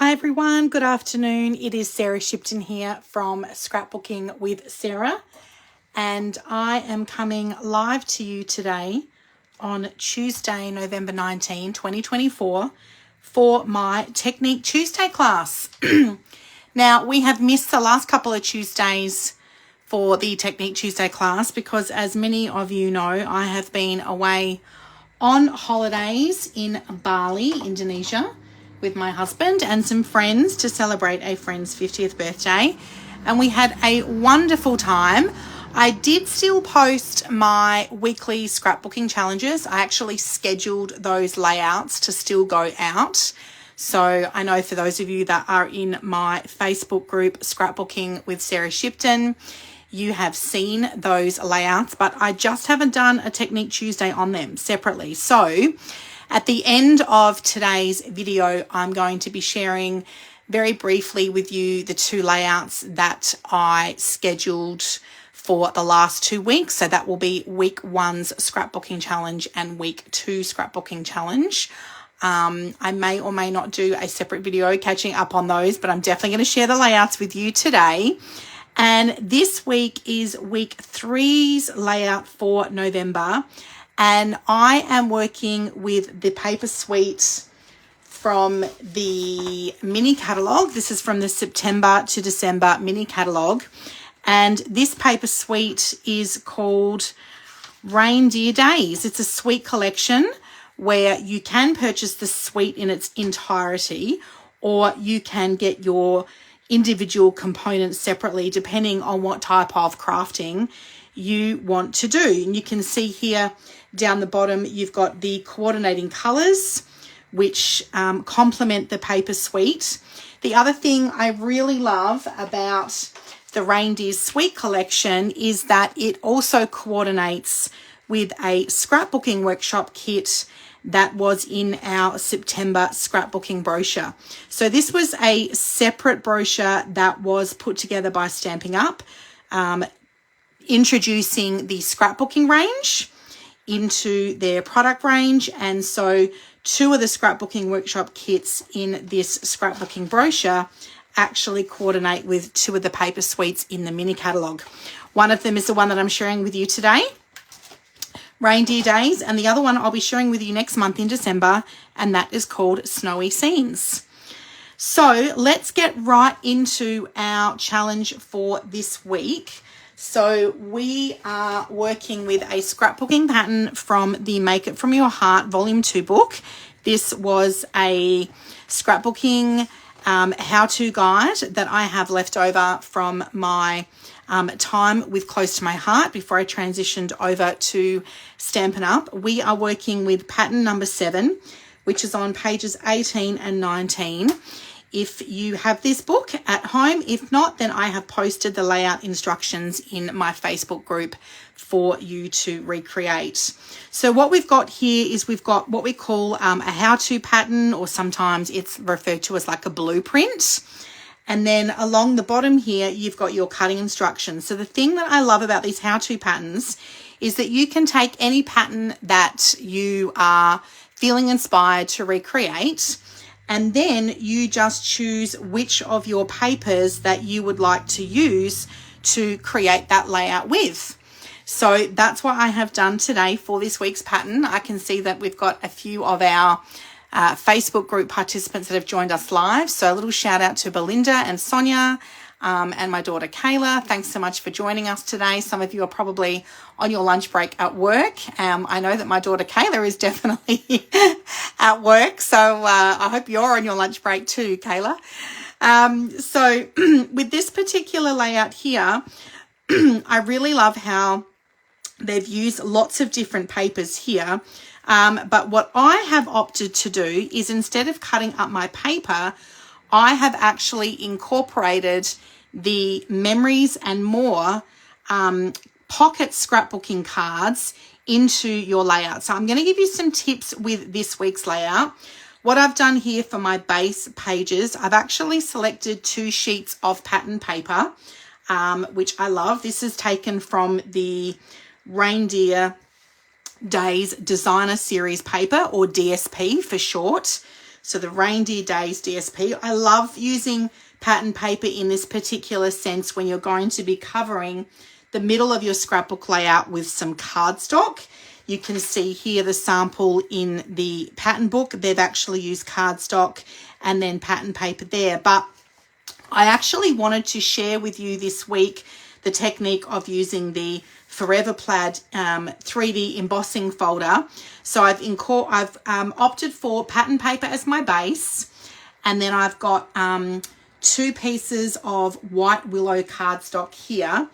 Hi everyone, good afternoon. It is Sarah Shipton here from Scrapbooking with Sarah, and I am coming live to you today on Tuesday, November 19, 2024 for my Technique Tuesday class. Now, we have missed the last couple of Tuesdays for the Technique Tuesday class because, as many of you know, I have been away on holidays in Bali, Indonesia, with my husband and some friends to celebrate a friend's 50th birthday, and we had a wonderful time. I did still post my weekly scrapbooking challenges. I actually scheduled those layouts to still go out. So I know for those of you that are in my Facebook group, Scrapbooking with Sarah Shipton, you have seen those layouts, but I just haven't done a Technique Tuesday on them separately. So at the end of today's video, I'm going to be sharing very briefly with you the two layouts that I scheduled for the last 2 weeks. So that will be week 1's scrapbooking challenge and week 2 scrapbooking challenge. I may or may not do a separate video catching up on those, but I'm definitely going to share the layouts with you today. And this week is week 3's layout for November. And I am working with the paper suite from the mini catalogue. This is from the September to December mini catalogue. And this paper suite is called Reindeer Days. It's a suite collection where you can purchase the suite in its entirety, or you can get your individual components separately depending on what type of crafting you want to do. And you can see here down the bottom, you've got the coordinating colours, which complement the paper suite. The other thing I really love about the Reindeer Suite collection is that it also coordinates with a scrapbooking workshop kit that was in our September scrapbooking brochure. So this was a separate brochure that was put together by Stamping Up, introducing the scrapbooking range into their product range. And so 2 of the scrapbooking workshop kits in this scrapbooking brochure actually coordinate with 2 of the paper suites in the mini catalogue. One of them is the one that I'm sharing with you today, Reindeer Days, and the other one I'll be sharing with you next month in December, and that is called Snowy Scenes. So let's get right into our challenge for this week. So we are working with a scrapbooking pattern from the Make It From Your Heart Volume 2 book. This was a scrapbooking how-to guide that I have left over from my time with Close to My Heart before I transitioned over to Stampin' Up. We are working with pattern number 7, which is on pages 18 and 19. If you have this book at home, if not, then I have posted the layout instructions in my Facebook group for you to recreate. So what we've got here is we've got what we call a how-to pattern, or sometimes it's referred to as like a blueprint. And then along the bottom here, you've got your cutting instructions. So the thing that I love about these how-to patterns is that you can take any pattern that you are feeling inspired to recreate, and then you just choose which of your papers that you would like to use to create that layout with. So that's what I have done today for this week's pattern. I can see that we've got a few of our Facebook group participants that have joined us live. So a little shout out to Belinda and Sonia and my daughter Kayla. Thanks so much for joining us today. Some of you are probably on your lunch break at work. I know that my daughter Kayla is definitely at work. So I hope you're on your lunch break too, Kayla. So with this particular layout here, I really love how they've used lots of different papers here. But what I have opted to do is, instead of cutting up my paper, I have actually incorporated the Memories and More pocket scrapbooking cards into your layout. So I'm going to give you some tips with this week's layout. What I've done here for my base pages, I've actually selected 2 sheets of pattern paper, which I love. This is taken from the Reindeer Days Designer Series paper, or DSP for short. So the Reindeer Days DSP. I love using pattern paper in this particular sense when you're going to be covering the middle of your scrapbook layout with some cardstock. You can see here the sample in the pattern book. They've actually used cardstock and then pattern paper there. But I actually wanted to share with you this week the technique of using the Forever Plaid 3D embossing folder. So I've opted for pattern paper as my base, and then I've got 2 pieces of white willow cardstock here.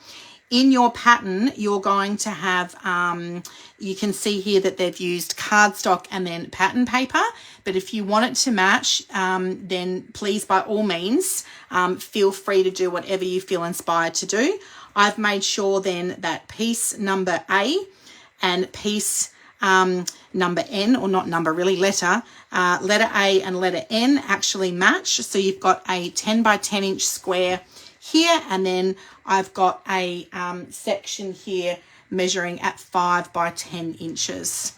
In your pattern, you're going to have, you can see here that they've used cardstock and then pattern paper. But if you want it to match, then please, by all means, feel free to do whatever you feel inspired to do. I've made sure then that piece number A and piece number N, or not number, really letter A and letter N actually match. So you've got a 10 by 10 inch square here, and then I've got a section here measuring at 5 by 10 inches.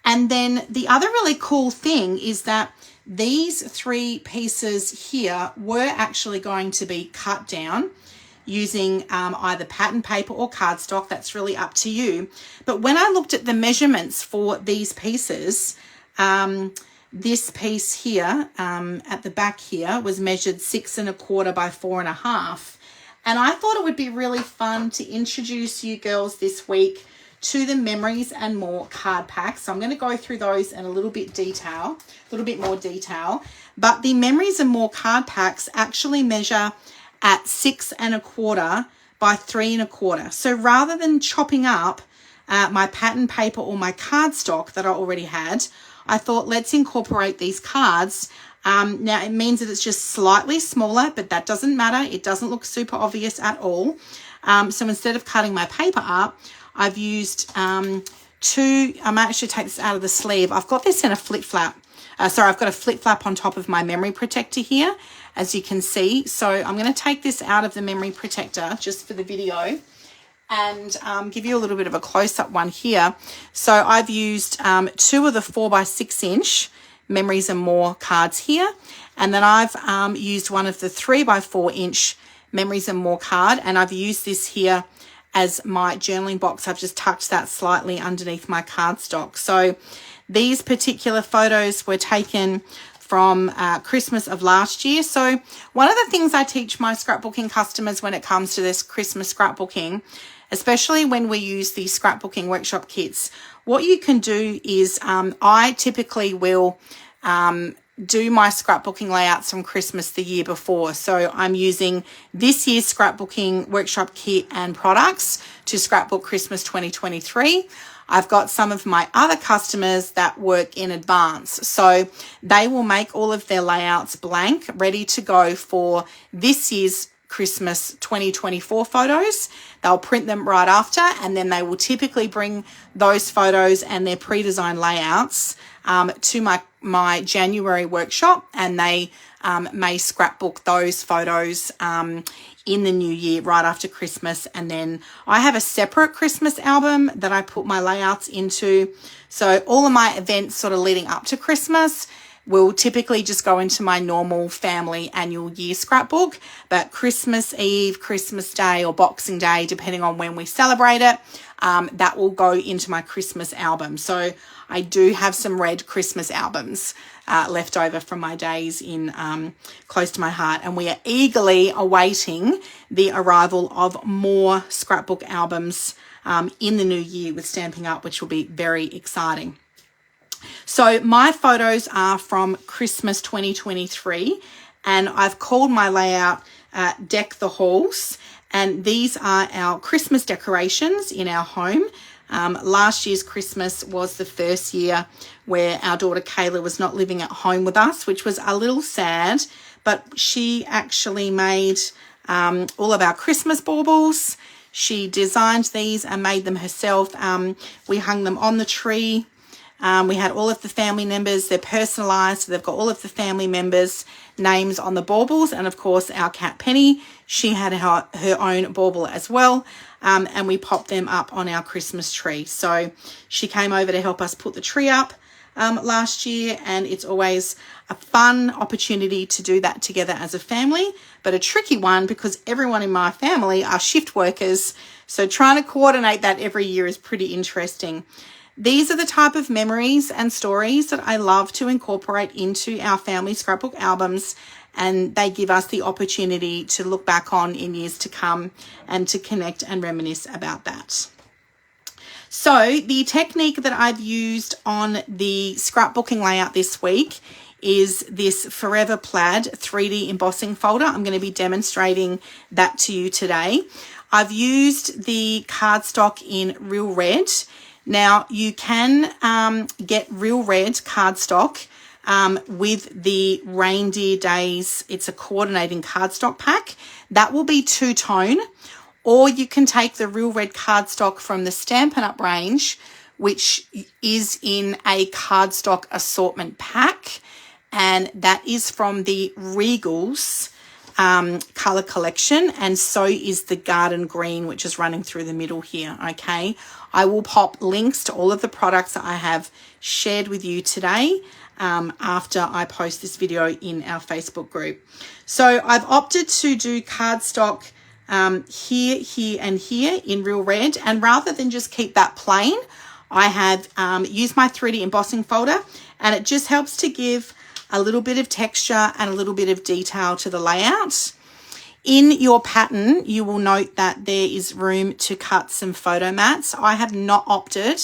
And then the other really cool thing is that these 3 pieces here were actually going to be cut down using either pattern paper or cardstock. That's really up to you. But when I looked at the measurements for these pieces, this piece here at the back here was measured 6 1/4 by 4 1/2. And I thought it would be really fun to introduce you girls this week to the Memories and More card packs. So I'm going to go through those in a little bit more detail. But the Memories and More card packs actually measure at 6 1/4 by 3 1/4. So rather than chopping up my pattern paper or my cardstock that I already had, I thought, let's incorporate these cards. Now it means that it's just slightly smaller, but that doesn't matter. It doesn't look super obvious at all. So instead of cutting my paper up, I've used I might actually take this out of the sleeve. I've got this in a flip flap. I've got a flip flap on top of my memory protector here, as you can see. So I'm going to take this out of the memory protector just for the video and give you a little bit of a close-up one here. So I've used 2 of the 4 by 6 inch Memories and More cards here, and then I've used one of the 3 by 4 inch Memories and More card, and I've used this here as my journaling box. I've just tucked that slightly underneath my cardstock. So these particular photos were taken from Christmas of last year. So one of the things I teach my scrapbooking customers when it comes to this Christmas scrapbooking, especially when we use the scrapbooking workshop kits, what you can do is I typically will do my scrapbooking layouts from Christmas the year before. So I'm using this year's scrapbooking workshop kit and products to scrapbook Christmas 2023. I've got some of my other customers that work in advance. So they will make all of their layouts blank, ready to go for this year's Christmas 2024 photos. They'll print them right after, and then they will typically bring those photos and their pre-designed layouts to my January workshop, and they may scrapbook those photos in the new year right after Christmas. And then I have a separate Christmas album that I put my layouts into. So all of my events sort of leading up to Christmas will typically just go into my normal family annual year scrapbook, but Christmas Eve, Christmas Day, or Boxing Day, depending on when we celebrate it, that will go into my Christmas album. So I do have some red Christmas albums left over from my days in close to my heart, and we are eagerly awaiting the arrival of more scrapbook albums in the new year with Stampin' Up, which will be very exciting. So my photos are from Christmas 2023, and I've called my layout Deck the Halls, and these are our Christmas decorations in our home. Last year's Christmas was the first year where our daughter Kayla was not living at home with us, which was a little sad, but she actually made all of our Christmas baubles. She designed these and made them herself. We hung them on the tree. We had all of the family members, they're personalised, so they've got all of the family members' names on the baubles, and of course our cat Penny, she had her own bauble as well, and we popped them up on our Christmas tree. So she came over to help us put the tree up. last year, and it's always a fun opportunity to do that together as a family, but a tricky one because everyone in my family are shift workers, so trying to coordinate that every year is pretty interesting. These are the type of memories and stories that I love to incorporate into our family scrapbook albums, and they give us the opportunity to look back on in years to come and to connect and reminisce about that. So the technique that I've used on the scrapbooking layout this week is this Forever Plaid 3D embossing folder. I'm going to be demonstrating that to you today. I've used the cardstock in Real Red. Now you can get Real Red cardstock with the Reindeer Days. It's a coordinating cardstock pack. That will be two-tone. Or you can take the Real Red cardstock from the Stampin' Up range, which is in a cardstock assortment pack. And that is from the Regals color collection. And so is the Garden Green, which is running through the middle here, okay? I will pop links to all of the products that I have shared with you today after I post this video in our Facebook group. So I've opted to do cardstock here, and here in Real Red, and rather than just keep that plain, I have used my 3D embossing folder, and it just helps to give a little bit of texture and a little bit of detail to the layout. In your pattern, you will note that there is room to cut some photo mats. I have not opted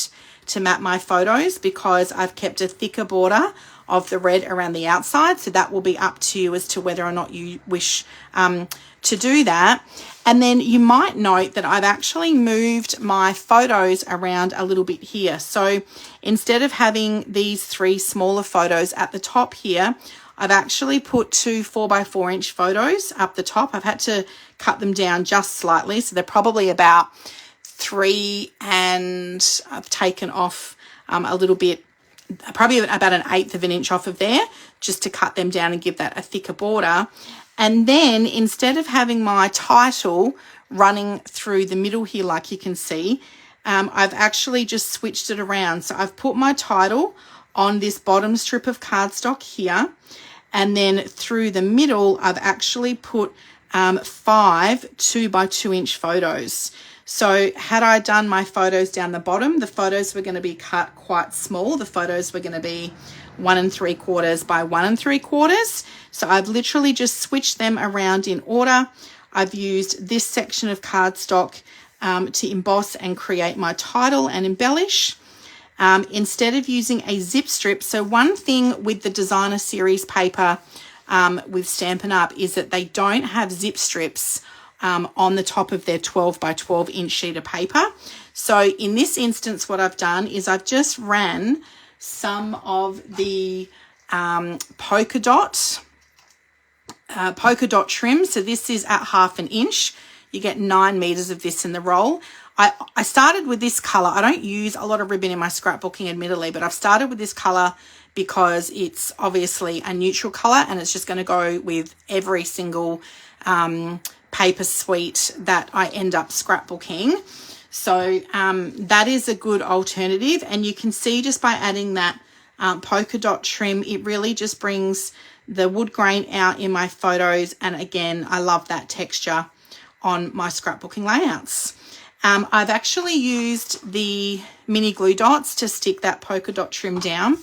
to mat my photos because I've kept a thicker border of the red around the outside, so that will be up to you as to whether or not you wish to do that. And then you might note that I've actually moved my photos around a little bit here. So instead of having these 3 smaller photos at the top here, I've actually put 2 4x4 inch photos up the top. I've had to cut them down just slightly, so they're probably about 3, and I've taken off a little bit, probably about 1/8 of an inch off of there, just to cut them down and give that a thicker border. And then instead of having my title running through the middle here, like you can see, I've actually just switched it around. So I've put my title on this bottom strip of cardstock here, and then through the middle, I've actually put 5 2x2 inch photos. So had I done my photos down the bottom, the photos were going to be cut quite small. The photos were going to be 1 3/4 by 1 3/4. So I've literally just switched them around in order. I've used this section of cardstock to emboss and create my title and embellish. Instead of using a zip strip, so one thing with the designer series paper with Stampin' Up is that they don't have zip strips on the top of their 12 by 12 inch sheet of paper. So in this instance, what I've done is I've just ran some of the polka dot trim. So this is at 1/2 inch. You get 9 meters of this in the roll. I started with this color. I don't use a lot of ribbon in my scrapbooking, admittedly, but I've started with this color because it's obviously a neutral color, and it's just going to go with every single paper suite that I end up scrapbooking. So that is a good alternative, and you can see just by adding that polka dot trim, it really just brings the wood grain out in my photos, and again, I love that texture on my scrapbooking layouts. I've actually used the mini glue dots to stick that polka dot trim down,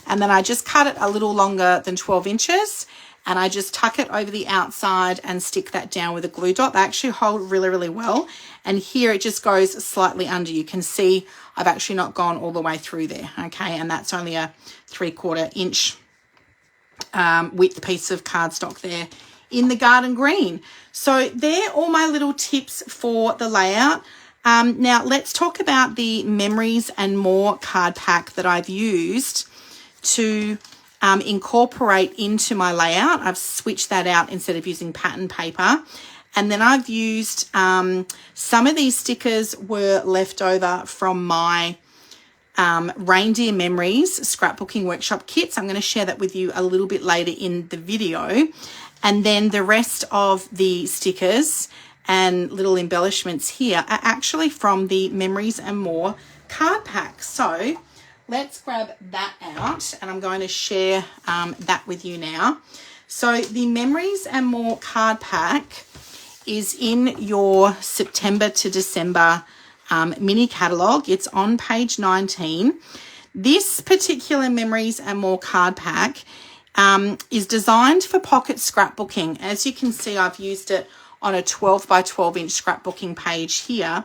and then I just cut it a little longer than 12 inches, and I just tuck it over the outside and stick that down with a glue dot. They actually hold really, really well, and here it just goes slightly under. You can see I've actually not gone all the way through there, okay, and that's only a 3/4 inch width piece of cardstock there in the Garden Green. So they're all my little tips for the layout. Now let's talk about the Memories and More card pack that I've used to incorporate into my layout. I've switched that out instead of using pattern paper. And then I've used some of these stickers were left over from my Reindeer Memories scrapbooking workshop kits. I'm going to share that with you a little bit later in the video. And then the rest of the stickers and little embellishments here are actually from the Memories and More card pack. So let's grab that out, and I'm going to share that with you now. So the Memories and More card pack is in your September to December mini catalogue. It's on page 19. This particular Memories and More card pack is designed for pocket scrapbooking. As you can see, I've used it on a 12 by 12 inch scrapbooking page here.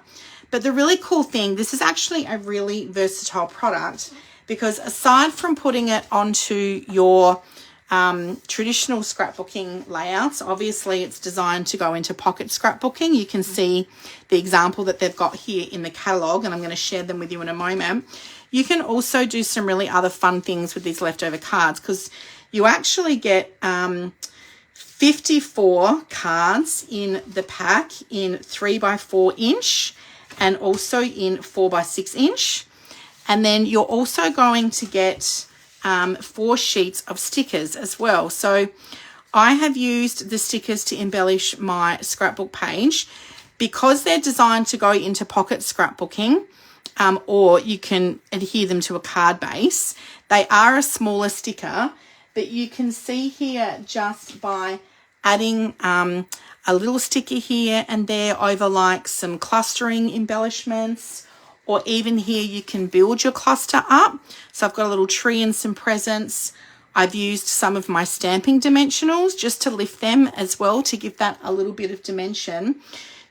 But the really cool thing, this is actually a really versatile product, because aside from putting it onto your traditional scrapbooking layouts, obviously it's designed to go into pocket scrapbooking. You can see the example that they've got here in the catalogue, and I'm going to share them with you in a moment. You can also do some really other fun things with these leftover cards, because you actually get 54 cards in the pack in 3 by 4 inch and also in 4 by 6 inch. And then you're also going to get 4 sheets of stickers as well. So I have used the stickers to embellish my scrapbook page because they're designed to go into pocket scrapbooking, or you can adhere them to a card base. They are a smaller sticker, but you can see here just by adding a little sticker here and there over like some clustering embellishments, or even here you can build your cluster up. So I've got a little tree and some presents. I've used some of my stamping dimensionals just to lift them as well, to give that a little bit of dimension.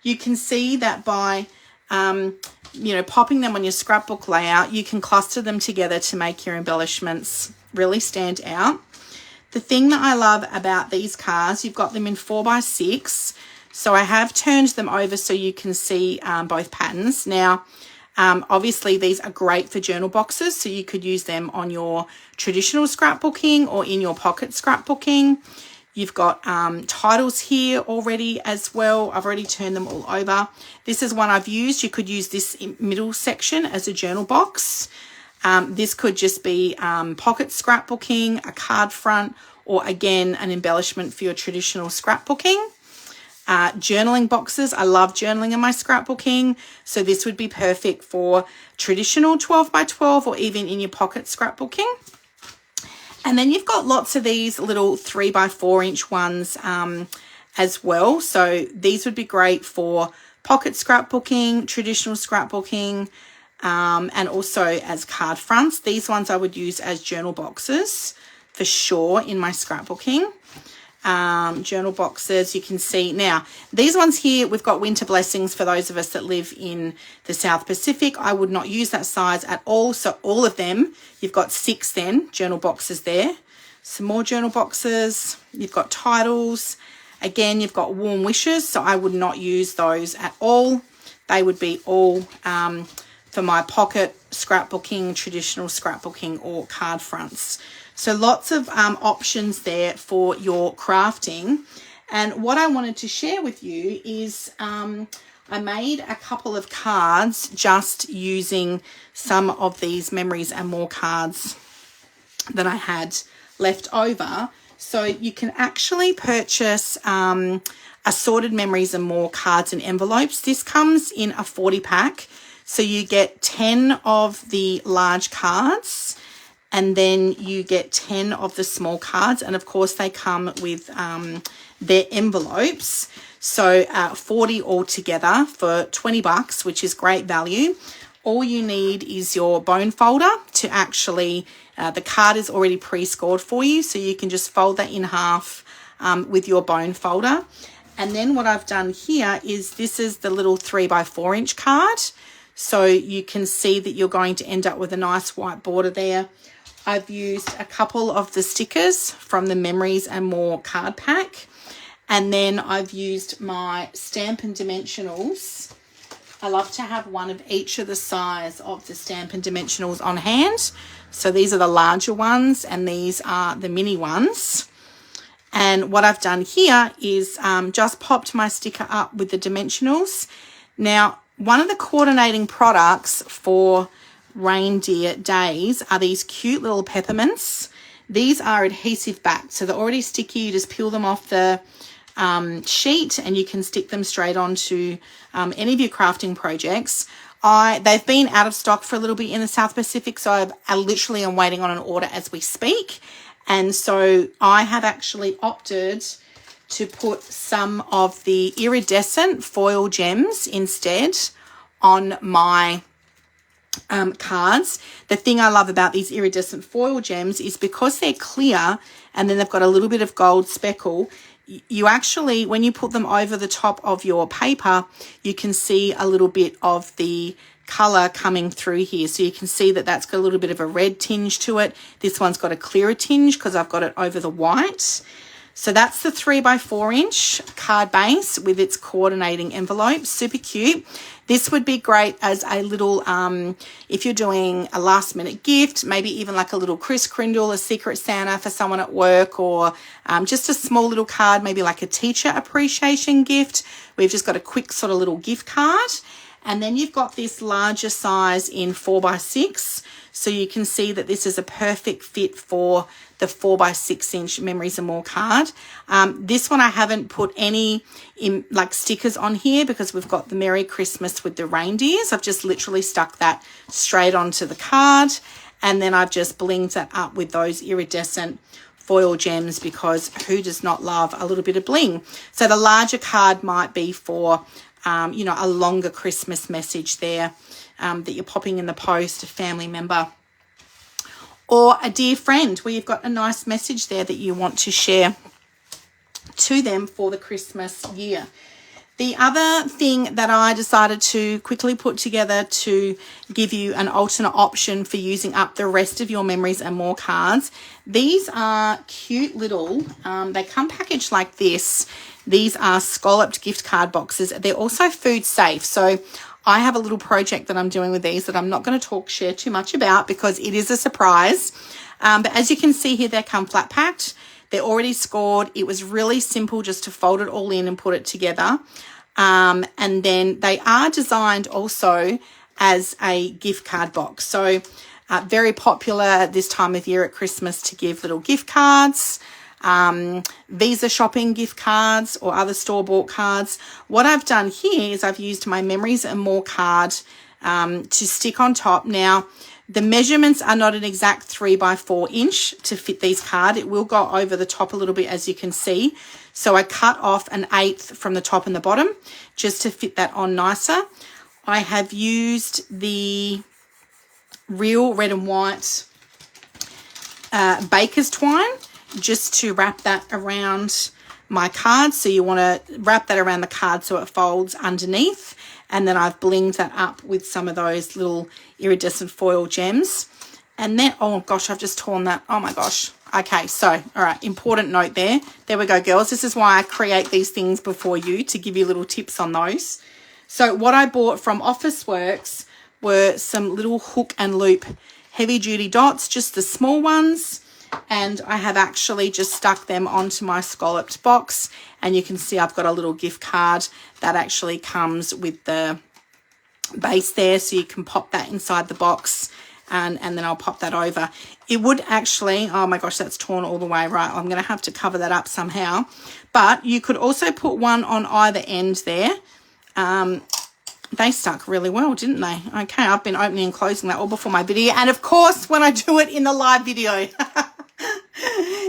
You can see that by popping them on your scrapbook layout, you can cluster them together to make your embellishments really stand out. The thing that I love about these cards, you've got them in 4 by 6. So I have turned them over so you can see both patterns. Now, obviously these are great for journal boxes, so you could use them on your traditional scrapbooking or in your pocket scrapbooking. You've got titles here already as well. I've already turned them all over. This is one I've used. You could use this middle section as a journal box. This could just be pocket scrapbooking, a card front, or again, an embellishment for your traditional scrapbooking. Journaling boxes. I love journaling in my scrapbooking. So this would be perfect for traditional 12 by 12 or even in your pocket scrapbooking. And then you've got lots of these little 3 by 4 inch ones as well. So these would be great for pocket scrapbooking, traditional scrapbooking, and also as card fronts. These ones I would use as journal boxes for sure in my scrapbooking. Journal boxes, you can see now these ones here, we've got winter blessings for those of us that live in the South Pacific. I would not use that size at all. So all of them, you've got 6 then journal boxes there. Some more journal boxes. You've got titles. Again, you've got warm wishes. So I would not use those at all. They would be all for my pocket scrapbooking, traditional scrapbooking, or card fronts. So lots of options there for your crafting. And what I wanted to share with you is I made a couple of cards just using some of these Memories and More cards that I had left over. So you can actually purchase assorted Memories and More cards and envelopes. This comes in a 40 pack. So you get 10 of the large cards, and then you get 10 of the small cards. And of course they come with their envelopes. So 40 altogether for $20, which is great value. All you need is your bone folder to actually, the card is already pre-scored for you. So you can just fold that in half with your bone folder. And then what I've done here is this is the little 3 by 4 inch card. So you can see that you're going to end up with a nice white border there. I've used a couple of the stickers from the Memories and More card pack. And then I've used my Stampin' Dimensionals. I love to have one of each of the size of the Stampin' Dimensionals on hand. So these are the larger ones and these are the mini ones. And what I've done here is just popped my sticker up with the dimensionals. Now, one of the coordinating products for reindeer days are these cute little peppermints. These are adhesive backed, so they're already sticky. You just peel them off the sheet and you can stick them straight onto any of your crafting projects. They've been out of stock for a little bit in the South Pacific, so I literally am waiting on an order as we speak. And so I have actually opted to put some of the iridescent foil gems instead on my cards. The thing I love about these iridescent foil gems is because they're clear and then they've got a little bit of gold speckle, you actually, when you put them over the top of your paper, you can see a little bit of the color coming through here. So you can see that that's got a little bit of a red tinge to it. This one's got a clearer tinge because I've got it over the white. So that's the 3x4 inch card base with its coordinating envelope. Super cute. This would be great as a little, if you're doing a last minute gift, maybe even like a little Kris Kringle, a Secret Santa for someone at work, or just a small little card, maybe like a teacher appreciation gift. We've just got a quick sort of little gift card. And then you've got this larger size in 4x6. So you can see that this is a perfect fit for the 4x6 inch Memories and More card. This one I haven't put any like stickers on here because we've got the Merry Christmas with the reindeers. I've just literally stuck that straight onto the card, and then I've just blinged that up with those iridescent foil gems because who does not love a little bit of bling? So the larger card might be for you know, a longer Christmas message there that you're popping in the post, a family member, or a dear friend where you've got a nice message there that you want to share to them for the Christmas year. The other thing that I decided to quickly put together to give you an alternate option for using up the rest of your Memories and More cards, these are cute little, they come packaged like this. These are scalloped gift card boxes. They're also food safe. So I have a little project that I'm doing with these that I'm not going to share too much about because it is a surprise. But as you can see here, they come flat packed. They're already scored. It was really simple just to fold it all in and put it together. And then they are designed also as a gift card box. So very popular this time of year at Christmas to give little gift cards, Visa shopping gift cards or other store-bought cards. What I've done here is I've used my Memories and More card to stick on top. Now, the measurements are not an exact 3x4 inch to fit these cards. It will go over the top a little bit, as you can see. So I cut off 1/8 from the top and the bottom just to fit that on nicer. I have used the real red and white baker's twine just to wrap that around my card. So you want to wrap that around the card so it folds underneath. And then I've blinged that up with some of those little iridescent foil gems. And then, oh gosh, I've just torn that. Oh my gosh. Okay, so, all right, important note there. There we go, girls. This is why I create these things before you, to give you little tips on those. So what I bought from Officeworks were some little hook and loop heavy duty dots, just the small ones. And I have actually just stuck them onto my scalloped box, and you can see I've got a little gift card that actually comes with the base there, so you can pop that inside the box, and then I'll pop that over. It would actually, oh my gosh, that's torn all the way, right? I'm going to have to cover that up somehow, but you could also put one on either end there. They stuck really well, didn't they? Okay, I've been opening and closing that all before my video, and of course when I do it in the live video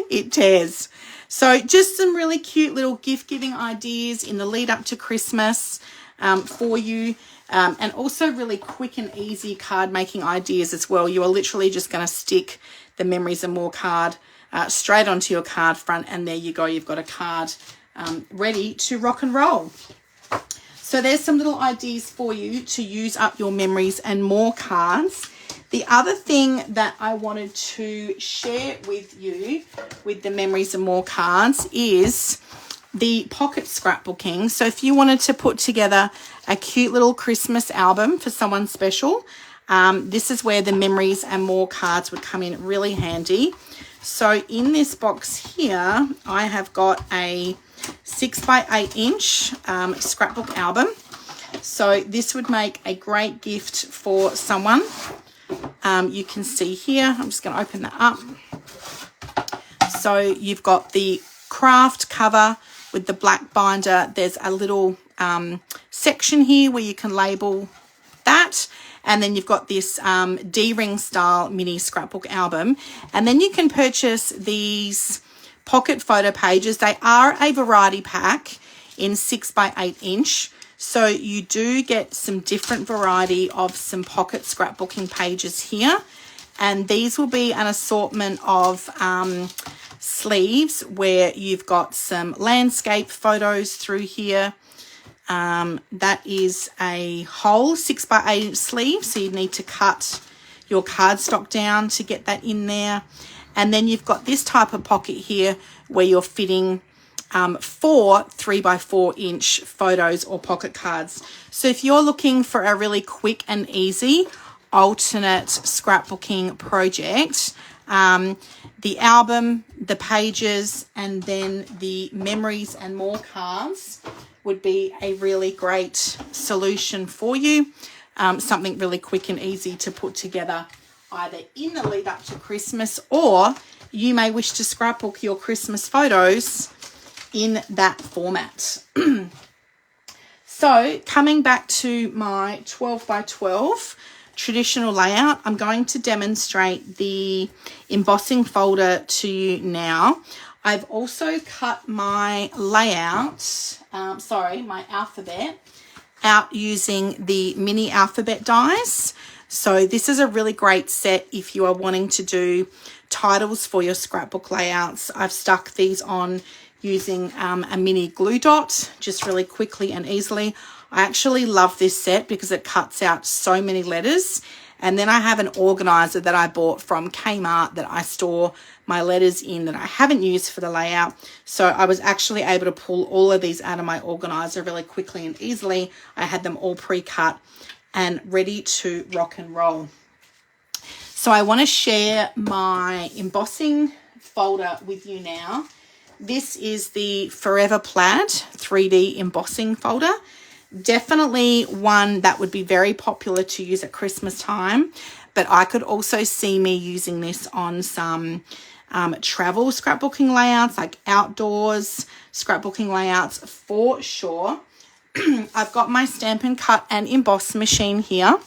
it tears. So just some really cute little gift giving ideas in the lead up to Christmas for you, and also really quick and easy card making ideas as well. You are literally just going to stick the Memories and More card straight onto your card front, and there you go, you've got a card ready to rock and roll. So there's some little ideas for you to use up your Memories and More cards. The other thing that I wanted to share with you with the Memories and More cards is the pocket scrapbooking. So if you wanted to put together a cute little Christmas album for someone special, this is where the Memories and More cards would come in really handy. So in this box here, I have got a 6x8 inch scrapbook album. So this would make a great gift for someone. You can see here, I'm just going to open that up. So you've got the craft cover with the black binder. There's a little section here where you can label that. And then you've got this D-ring style mini scrapbook album. And then you can purchase these pocket photo pages. They are a variety pack in 6x8 inch. So you do get some different variety of some pocket scrapbooking pages here. And these will be an assortment of sleeves where you've got some landscape photos through here. That is a whole 6x8 inch sleeve, so you need to cut your cardstock down to get that in there. And then you've got this type of pocket here where you're fitting 4 3x4 inch photos or pocket cards. So if you're looking for a really quick and easy alternate scrapbooking project, the album, the pages, and then the memories and more cards would be a really great solution for you. Something really quick and easy to put together either in the lead up to Christmas, or you may wish to scrapbook your Christmas photos in that format. So coming back to my 12x12 traditional layout, I'm going to demonstrate the embossing folder to you now. I've also cut my layout, my alphabet out using the mini alphabet dies. So this is a really great set if you are wanting to do titles for your scrapbook layouts. I've stuck these on using a mini glue dot just really quickly and easily. I actually love this set because it cuts out so many letters. And then I have an organizer that I bought from Kmart that I store my letters in that I haven't used for the layout. So I was actually able to pull all of these out of my organizer really quickly and easily. I had them all pre-cut and ready to rock and roll. So I want to share my embossing folder with you now. This is the Forever Plaid 3D embossing folder. Definitely one that would be very popular to use at Christmas time, but I could also see me using this on some travel scrapbooking layouts, like outdoors scrapbooking layouts for sure. I've got my Stampin' Cut and emboss machine here.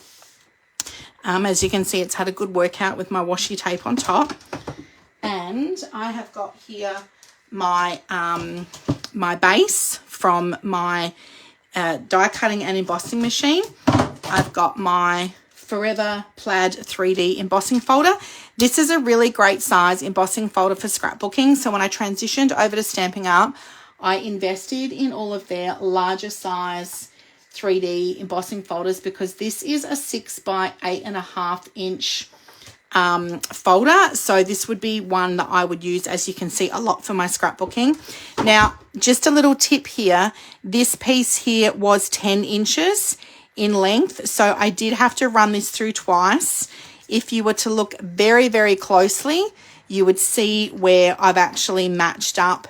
As you can see, it's had a good workout with my washi tape on top. And I have got here my my base from my die cutting and embossing machine. I've got my Forever Plaid 3D embossing folder. This is a really great size embossing folder for scrapbooking. So when I transitioned over to Stampin' Up, I invested in all of their larger size 3D embossing folders because this is a 6x8.5 inch folder. So this would be one that I would use, as you can see, a lot for my scrapbooking. Now, just a little tip here. This piece here was 10 inches in length. So I did have to run this through twice. If you were to look very, very closely, you would see where I've actually matched up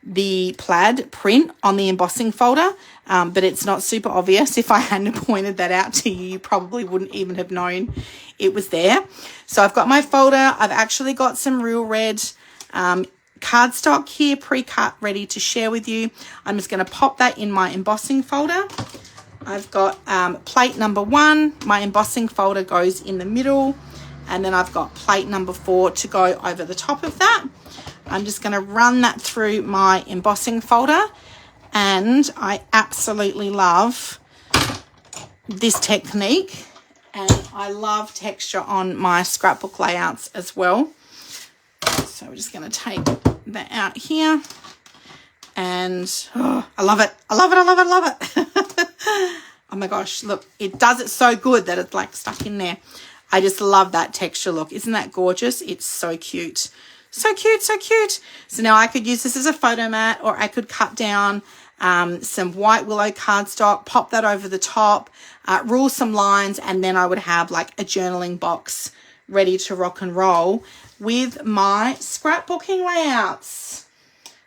the plaid print on the embossing folder, but it's not super obvious. If I hadn't pointed that out to you, you probably wouldn't even have known it was there. So I've got my folder. I've actually got some real red cardstock here pre-cut ready to share with you. I'm just going to pop that in my embossing folder. I've got plate number 1. My embossing folder goes in the middle, and then I've got plate number 4 to go over the top of that. I'm just going to run that through my embossing folder, and I absolutely love this technique, and I love texture on my scrapbook layouts as well. So we're just going to take that out here, and I love it. I love it. I love it. I love it. Oh my gosh, look, it does it so good that it's like stuck in there. I just love that texture look. Isn't that gorgeous? It's so cute. So cute, so cute. So now I could use this as a photo mat, or I could cut down some white willow cardstock, pop that over the top, rule some lines, and then I would have like a journaling box ready to rock and roll with my scrapbooking layouts.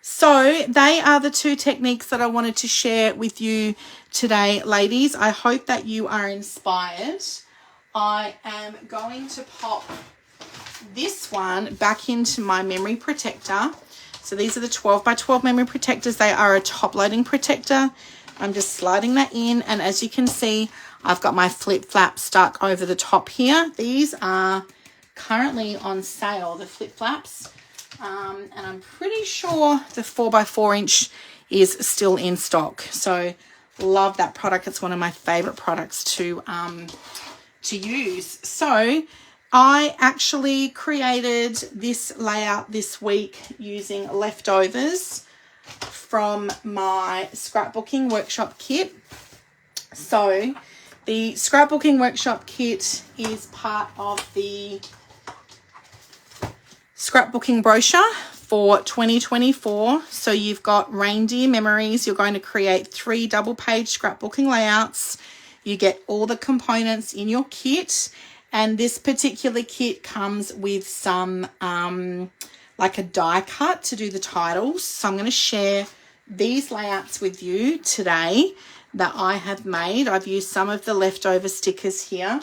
So they are the two techniques that I wanted to share with you today, ladies. I hope that you are inspired. I am going to pop this one back into my memory protector. So these are the 12x12 memory protectors. They are a top loading protector. I'm just sliding that in, and as you can see, I've got my flip flap stuck over the top here. These are currently on sale, the flip flaps. And I'm pretty sure the 4x4 inch is still in stock. So love that product. It's one of my favorite products to use. So I actually created this layout this week using leftovers from my scrapbooking workshop kit. So the scrapbooking workshop kit is part of the scrapbooking brochure for 2024. So you've got reindeer memories. You're going to create 3 double-page scrapbooking layouts. You get all the components in your kit, and this particular kit comes with some like a die cut to do the titles. So I'm going to share these layouts with you today that I have made. I've used some of the leftover stickers here.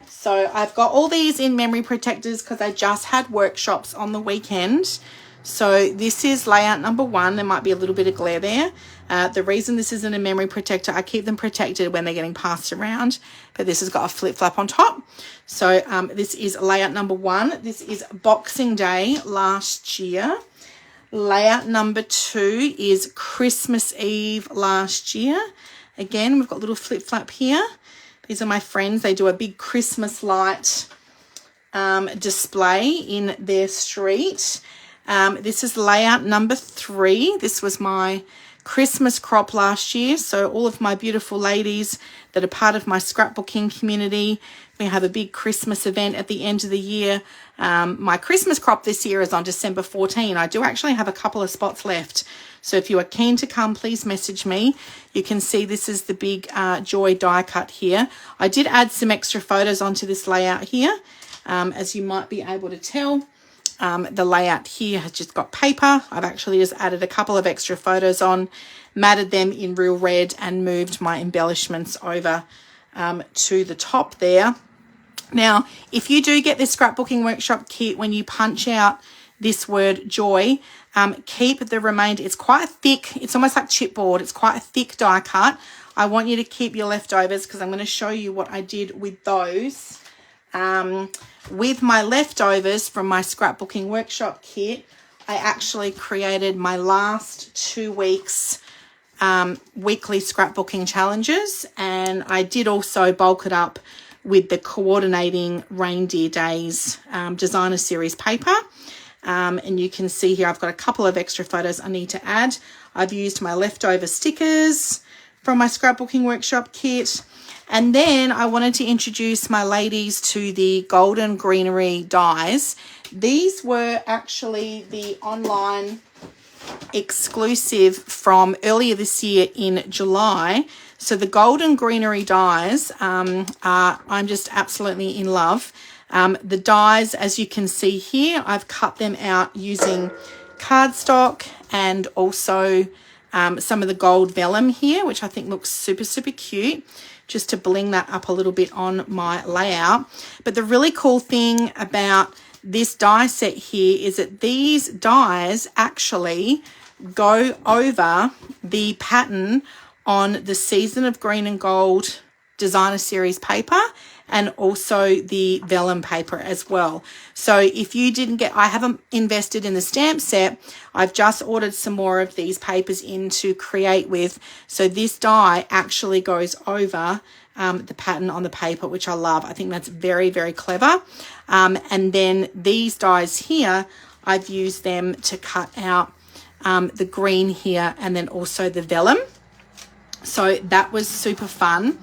So I've got all these in memory protectors because I just had workshops on the weekend. So this is layout number 1. There might be a little bit of glare there. The reason this isn't a memory protector, I keep them protected when they're getting passed around, but this has got a flip flap on top. So this is layout number 1. This is Boxing Day last year. Layout number 2 is Christmas Eve last year. Again, we've got a little flip flap here. These are my friends. They do a big Christmas light display in their street. This is layout number 3. This was my Christmas crop last year. So all of my beautiful ladies that are part of my scrapbooking community, we have a big Christmas event at the end of the year. My Christmas crop this year is on December 14. I do actually have a couple of spots left. So if you are keen to come, please message me. You can see this is the big Joy die cut here. I did add some extra photos onto this layout here. As you might be able to tell, the layout here has just got paper. I've actually just added a couple of extra photos on, matted them in real red, and moved my embellishments over to the top there. Now, if you do get this scrapbooking workshop kit, when you punch out this word joy, keep the remainder. It's quite thick. It's almost like chipboard. It's quite a thick die cut. I want you to keep your leftovers because I'm going to show you what I did with those. With my leftovers from my scrapbooking workshop kit, I actually created my last 2 weeks weekly scrapbooking challenges, and I did also bulk it up with the coordinating Reindeer Days designer series paper. And you can see here I've got a couple of extra photos I need to add. I've used my leftover stickers from my scrapbooking workshop kit. And then I wanted to introduce my ladies to the Golden Greenery dies. These were actually the online exclusive from earlier this year in July. So the Golden Greenery dies I'm just absolutely in love. The dies, as you can see here, I've cut them out using cardstock and also some of the gold vellum here, which I think looks super, super cute, just to bling that up a little bit on my layout. But the really cool thing about this die set here is that these dies actually go over the pattern on the Season of Green and Gold designer series paper and also the vellum paper as well. So if you didn't get, I haven't invested in the stamp set, I've just ordered some more of these papers in to create with. So this die actually goes over the pattern on the paper, which I love. I think that's very, very clever. And then these dies here, I've used them to cut out the green here and then also the vellum. So that was super fun.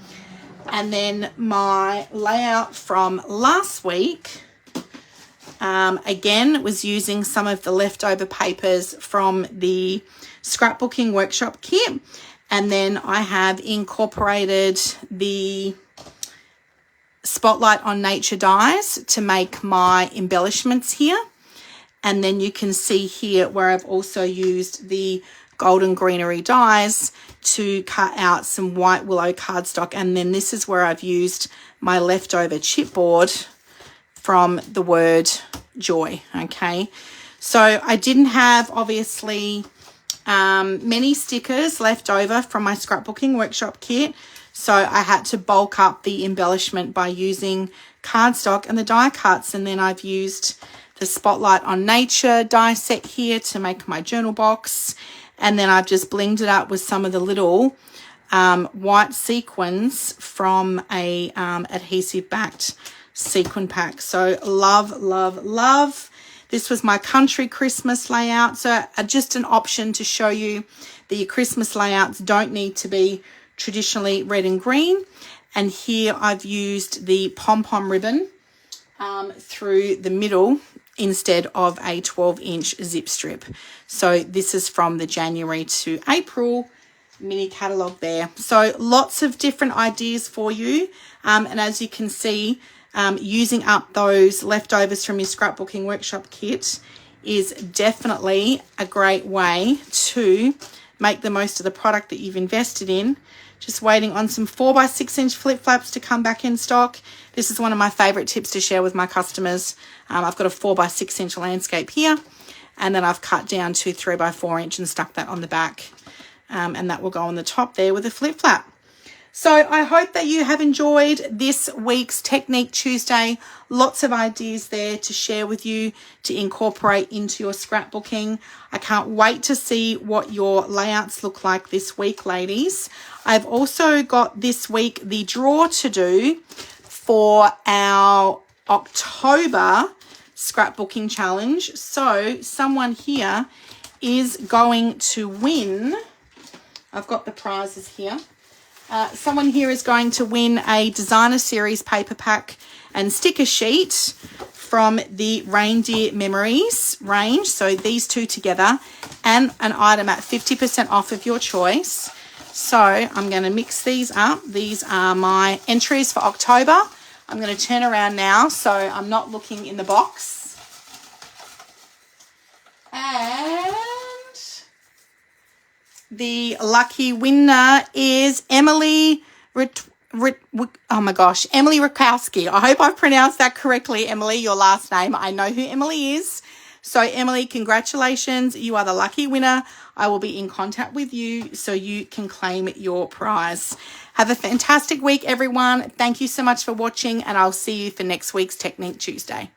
And then my layout from last week, again, was using some of the leftover papers from the scrapbooking workshop kit. And then I have incorporated the Spotlight on Nature dies to make my embellishments here. And then you can see here where I've also used the Golden Greenery dies to cut out some white willow cardstock. And then this is where I've used my leftover chipboard from the word joy. Okay, so I didn't have obviously many stickers left over from my scrapbooking workshop kit, So I had to bulk up the embellishment by using cardstock and the die cuts. And then I've used the Spotlight on Nature die set here to make my journal box. And then I've just blinged it up with some of the little white sequins from a adhesive backed sequin pack. So love, love, love. This was my country Christmas layout. So just an option to show you that your Christmas layouts don't need to be traditionally red and green. And here I've used the pom-pom ribbon through the middle instead of a 12-inch zip strip. So this is from the January to April mini catalogue there. So lots of different ideas for you. And as you can see, using up those leftovers from your scrapbooking workshop kit is definitely a great way to make the most of the product that you've invested in. Just waiting on some 4x6-inch flip flaps to come back in stock. This is one of my favorite tips to share with my customers. I've got a 4x6-inch landscape here, and then I've cut down to 3x4-inch and stuck that on the back. And that will go on the top there with a flip flap. So I hope that you have enjoyed this week's Technique Tuesday. Lots of ideas there to share with you to incorporate into your scrapbooking. I can't wait to see what your layouts look like this week, ladies. I've also got this week the draw to do for our October scrapbooking challenge. So someone here is going to win. I've got the prizes here. Someone here is going to win a Designer Series paper pack and sticker sheet from the Reindeer Memories range. So these two together, and an item at 50% off of your choice. So I'm going to mix these up. These are my entries for October. I'm going to turn around now so I'm not looking in the box. And the lucky winner is Emily Emily Rakowski. I hope I've pronounced that correctly, Emily, your last name. I know who Emily is. So Emily, congratulations. You are the lucky winner. I will be in contact with you so you can claim your prize. Have a fantastic week, everyone. Thank you so much for watching, and I'll see you for next week's Technique Tuesday.